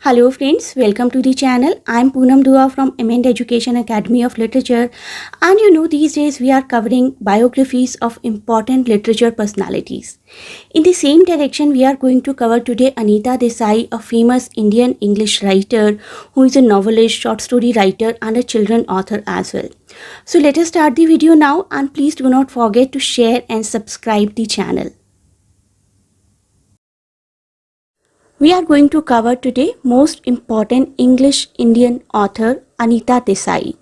Hello friends, welcome to the channel. I'm Poonam Dua from MN Education Academy of Literature, and these days we are covering biographies of important literature personalities. In the same direction, we are going to cover today Anita Desai, a famous Indian English writer who is a novelist, short story writer and a children author as well. So let us start the video now, and please do not forget to share and subscribe the channel. We are going to cover today most important English Indian author Anita Desai.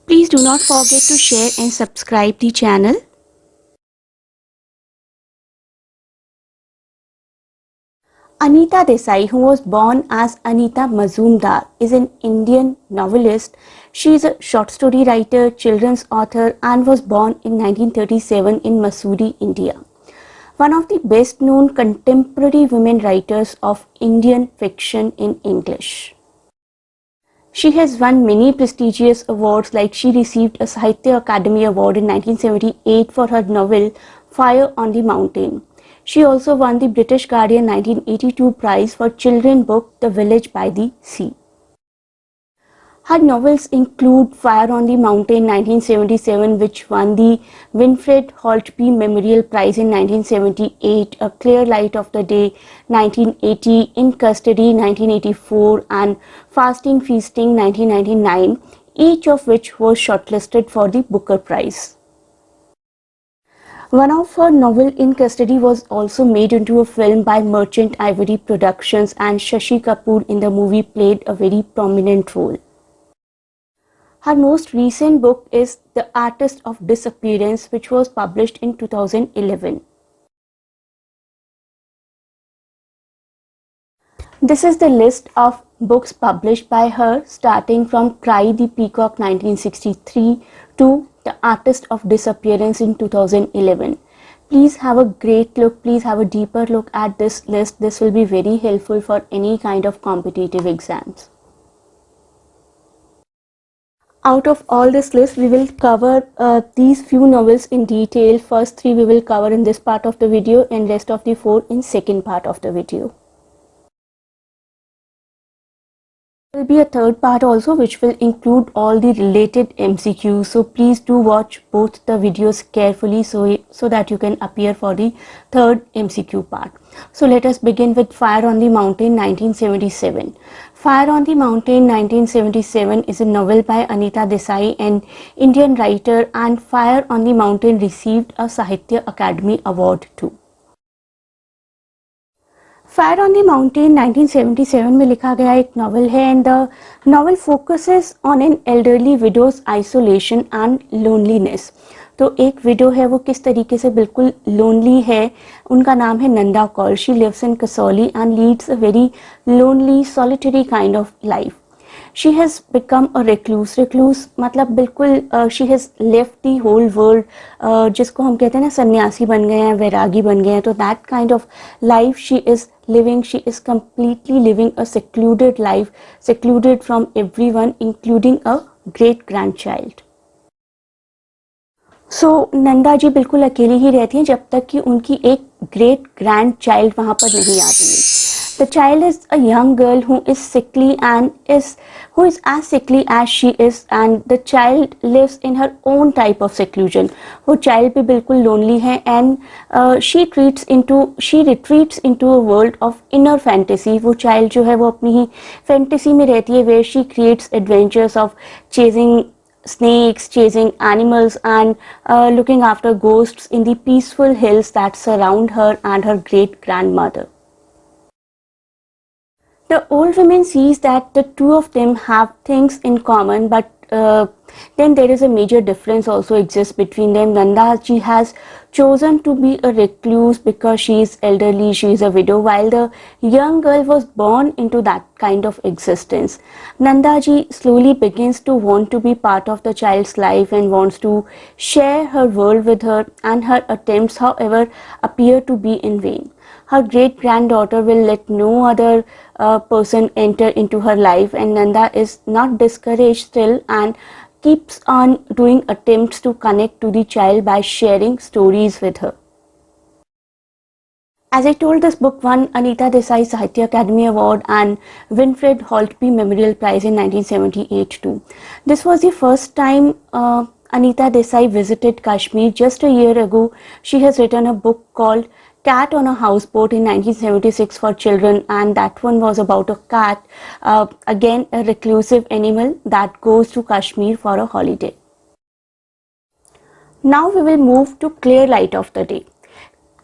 Please do not forget to share and subscribe the channel. Anita Desai, who was born as Anita Mazumdar, is an Indian novelist. She is a short story writer, children's author and was born in 1937 in Mussoorie, India. One of the best known contemporary women writers of Indian fiction in English. She has won many prestigious awards, like she received a Sahitya Akademi Award in 1978 for her novel Fire on the Mountain. She also won the British Guardian 1982 prize for children's book The Village by the Sea. Her novels include Fire on the Mountain 1977, which won the Winfred Maltby Memorial Prize in 1978, A Clear Light of the Day 1980, In Custody 1984 and Fasting Feasting 1999, each of which was shortlisted for the Booker Prize. One of her novels, In Custody, was also made into a film by Merchant Ivory Productions, and Shashi Kapoor in the movie played a very prominent role. Her most recent book is The Artist of Disappearance, which was published in 2011. This is the list of books published by her, starting from Cry the Peacock 1963 to The Artist of Disappearance in 2011. Please have a great look, please have a deeper look at this list. This will be very helpful for any kind of competitive exams. Out of all this list, we will cover these few novels in detail. First three we will cover in this part of the video and rest of the four in second part of the video. There will be a third part also, which will include all the related MCQs. So please do watch both the videos carefully so that you can appear for the third MCQ part. So let us begin with Fire on the Mountain 1977. Fire on the Mountain 1977 is a novel by Anita Desai, an Indian writer, and Fire on the Mountain received a Sahitya Akademi Award too. Fire on the Mountain 1977 में लिखा गया एक novel है, and the novel focuses on an elderly widows isolation and loneliness. तो एक window है, वो किस तरीके से बिल्कुल लोनली है. उनका नाम है Nanda Kaul. She lives in Kasauli and leads a very lonely solitary kind of life. She has become a recluse. Recluse मतलब बिल्कुल she has left the whole world, जिसको हम कहते हैं ना सन्यासी बन गए हैं, वैरागी बन गए हैं. तो that kind of life she is living. She is completely living a secluded life, secluded from everyone, including a great grandchild. So Nanda ji बिल्कुल अकेली ही रहती हैं जब तक कि उनकी एक ग्रेट ग्रैंड चाइल्ड वहाँ पर नहीं आती है. The child is a young girl who is sickly and who is as sickly as she is, and the child lives in her own type of seclusion. वो child भी बिल्कुल lonely है, and she retreats into a world of inner fantasy. वो child जो है वो अपनी ही fantasy में रहती है, where she creates adventures of chasing snakes, chasing animals and looking after ghosts in the peaceful hills that surround her and her great grandmother. The old woman sees that the two of them have things in common, but then there is a major difference also exists between them. Nanda ji has chosen to be a recluse because she is elderly, she is a widow, while the young girl was born into that kind of existence. Nanda ji slowly begins to want to be part of the child's life and wants to share her world with her, and her attempts, however, appear to be in vain. Her great granddaughter will let no other person enter into her life, and Nanda is not discouraged still and keeps on doing attempts to connect to the child by sharing stories with her. As I told, this book won Anita Desai Sahitya Academy Award and Winfred Holtby Memorial Prize in 1978 too. This was the first time Anita Desai visited Kashmir. Just a year ago, she has written a book called Cat on a Houseboat in 1976 for children, and that one was about a cat, again a reclusive animal that goes to Kashmir for a holiday. Now we will move to Clear Light of the Day.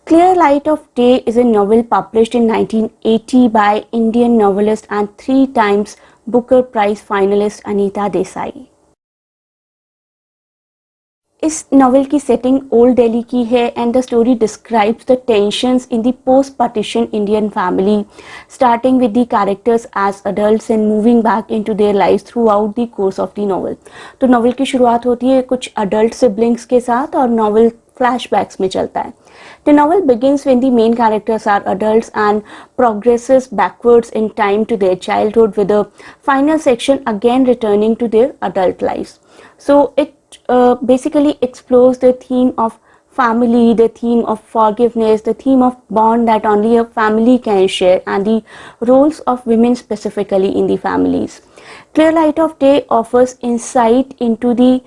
Clear Light of Day is a novel published in 1980 by Indian novelist and 3 times Booker Prize finalist Anita Desai. इस novel की setting old Delhi की है and the story describes the tensions in the post partition Indian family, starting with the characters as adults and moving back into their lives throughout the course of the novel. तो novel की शुरुआत होती है कुछ adult siblings के साथ और novel flashbacks में चलता है. The novel begins when the main characters are adults and progresses backwards in time to their childhood, with the final section again returning to their adult lives. So it basically explores the theme of family, the theme of forgiveness, the theme of bond that only a family can share, and the roles of women specifically in the families. Clear Light of Day offers insight into the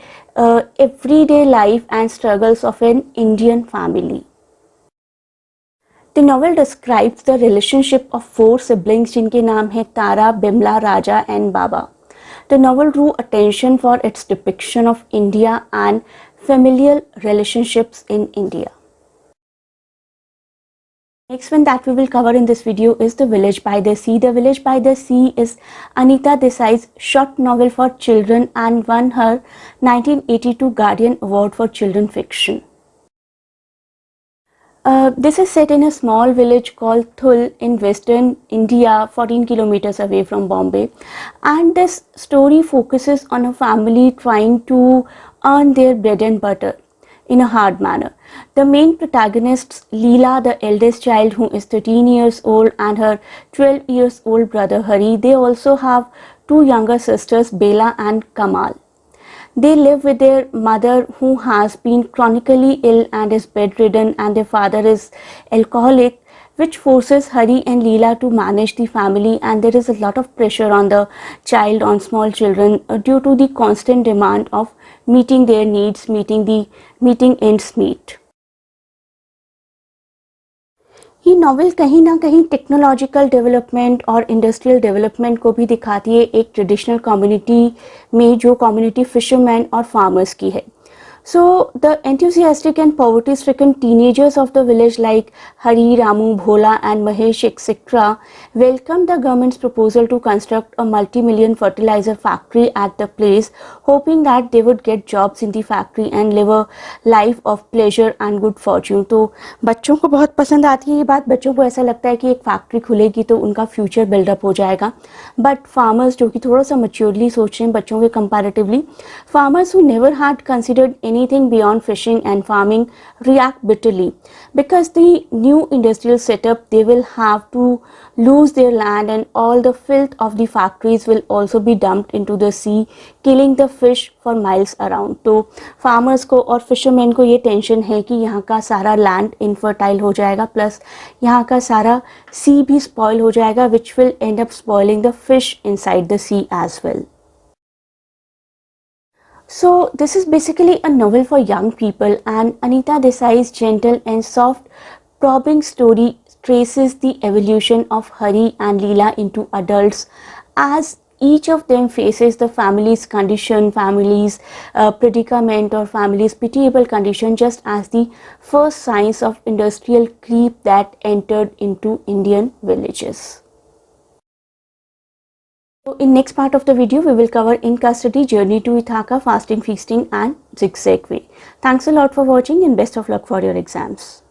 everyday life and struggles of an Indian family. The novel describes the relationship of 4 siblings जिनके नाम है तारा, बिमला, राजा and Baba. The novel drew attention for its depiction of India and familial relationships in India. Next one that we will cover in this video is The Village by the Sea. The Village by the Sea is Anita Desai's short novel for children and won her 1982 Guardian Award for Children Fiction. This is set in a small village called Thul in western India, 14 kilometers away from Bombay, and this story focuses on a family trying to earn their bread and butter in a hard manner. The main protagonists, Leela, the eldest child who is 13 years old, and her 12 years old brother Hari. They also have 2 younger sisters, Bela and Kamal. They live with their mother who has been chronically ill and is bedridden, and their father is alcoholic, which forces Hari and Leela to manage the family, and there is a lot of pressure on the child, on small children, due to the constant demand of meeting their needs, meeting ends meet. ये novel कहीं ना कहीं technological development और industrial development को भी दिखाती है एक ट्रेडिशनल कम्युनिटी में, जो कम्युनिटी फिशरमैन और फार्मर्स की है. So the enthusiastic and poverty-stricken teenagers of the village like Hari, Ramu, Bhola and Mahesh etc. welcomed the government's proposal to construct a multi-million fertilizer factory at the place, hoping that they would get jobs in the factory and live a life of pleasure and good fortune. तो बच्चों को बहुत पसंद आती है ये बात. बच्चों को ऐसा लगता है कि एक फैक्ट्री खुलेगी तो उनका फ्यूचर बिल्डअप हो जाएगा. बट फार्मर्स जो कि थोड़ा सा मैच्योरली सोच रहे हैं बच्चों के comparatively, farmers who never had considered anything beyond fishing and farming react bitterly because the new industrial setup, they will have to lose their land and all the filth of the factories will also be dumped into the sea, killing the fish for miles around. तो farmers को और fishermen को ये tension है कि यहाँ का सारा land infertile हो जाएगा, प्लस यहाँ का सारा sea भी spoil हो जाएगा, which will end up spoiling the fish inside the sea as well. So this is basically a novel for young people, and Anita Desai's gentle and soft probing story traces the evolution of Hari and Leela into adults as each of them faces the family's condition, family's predicament or family's pitiable condition, just as the first signs of industrial creep that entered into Indian villages. So in next part of the video, we will cover In Custody, Journey to Ithaca, Fasting, Feasting and Zigzag Way. Thanks a lot for watching and best of luck for your exams.